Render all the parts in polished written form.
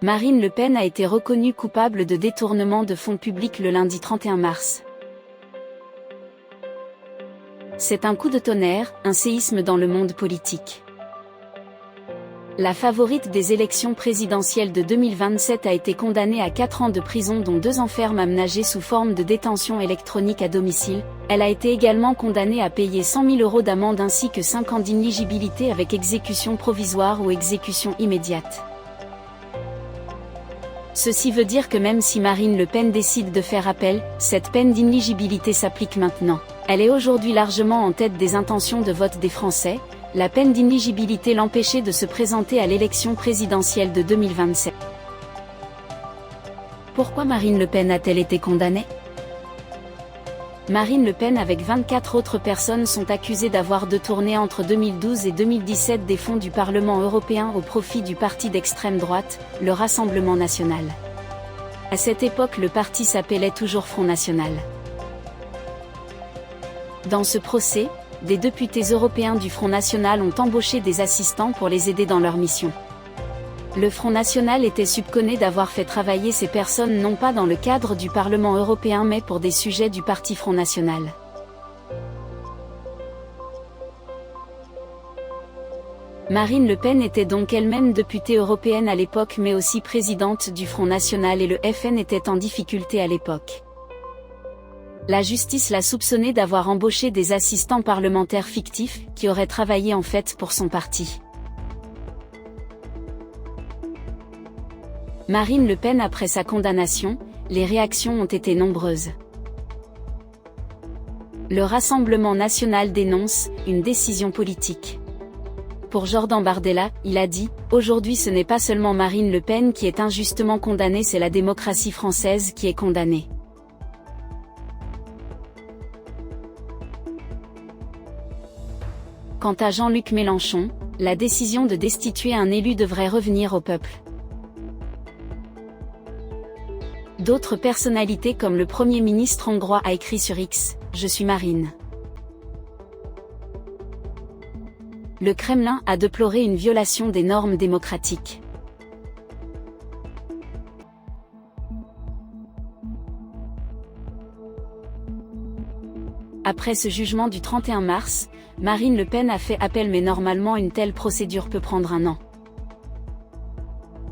Marine Le Pen a été reconnue coupable de détournement de fonds publics le lundi 31 mars. C'est un coup de tonnerre, un séisme dans le monde politique. La favorite des élections présidentielles de 2027 a été condamnée à 4 ans de prison dont 2 ans ferme aménagés sous forme de détention électronique à domicile. Elle a été également condamnée à payer 100 000 € d'amende ainsi que 5 ans d'inéligibilité avec exécution provisoire ou exécution immédiate. Ceci veut dire que même si Marine Le Pen décide de faire appel, cette peine d'inéligibilité s'applique maintenant. Elle est aujourd'hui largement en tête des intentions de vote des Français. La peine d'inéligibilité l'empêchait de se présenter à l'élection présidentielle de 2027. Pourquoi Marine Le Pen a-t-elle été condamnée ? Marine Le Pen avec 24 autres personnes sont accusées d'avoir détourné entre 2012 et 2017 des fonds du Parlement européen au profit du parti d'extrême droite, le Rassemblement national. À cette époque, le parti s'appelait toujours Front national. Dans ce procès, des députés européens du Front national ont embauché des assistants pour les aider dans leur mission. Le Front national était soupçonné d'avoir fait travailler ces personnes non pas dans le cadre du Parlement européen mais pour des sujets du parti Front national. Marine Le Pen était donc elle-même députée européenne à l'époque mais aussi présidente du Front national et le FN était en difficulté à l'époque. La justice l'a soupçonnée d'avoir embauché des assistants parlementaires fictifs, qui auraient travaillé en fait pour son parti. Marine Le Pen après sa condamnation, les réactions ont été nombreuses. Le Rassemblement national dénonce « une décision politique ». Pour Jordan Bardella, il a dit « Aujourd'hui ce n'est pas seulement Marine Le Pen qui est injustement condamnée, c'est la démocratie française qui est condamnée ». Quant à Jean-Luc Mélenchon, la décision de destituer un élu devrait revenir au peuple. D'autres personnalités comme le Premier ministre hongrois a écrit sur X « Je suis Marine ». Le Kremlin a déploré une violation des normes démocratiques. Après ce jugement du 31 mars, Marine Le Pen a fait appel mais normalement une telle procédure peut prendre 1 an.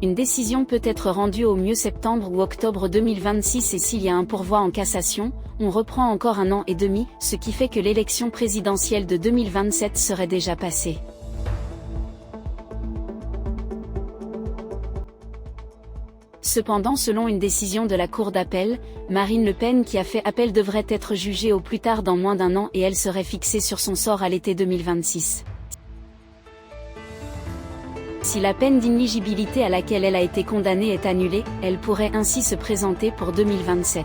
Une décision peut être rendue au mieux septembre ou octobre 2026 et s'il y a un pourvoi en cassation, on reprend encore 1 an et demi, ce qui fait que l'élection présidentielle de 2027 serait déjà passée. Cependant, selon une décision de la Cour d'appel, Marine Le Pen qui a fait appel devrait être jugée au plus tard dans moins d'1 an et elle serait fixée sur son sort à l'été 2026. Si la peine d'inéligibilité à laquelle elle a été condamnée est annulée, elle pourrait ainsi se présenter pour 2027.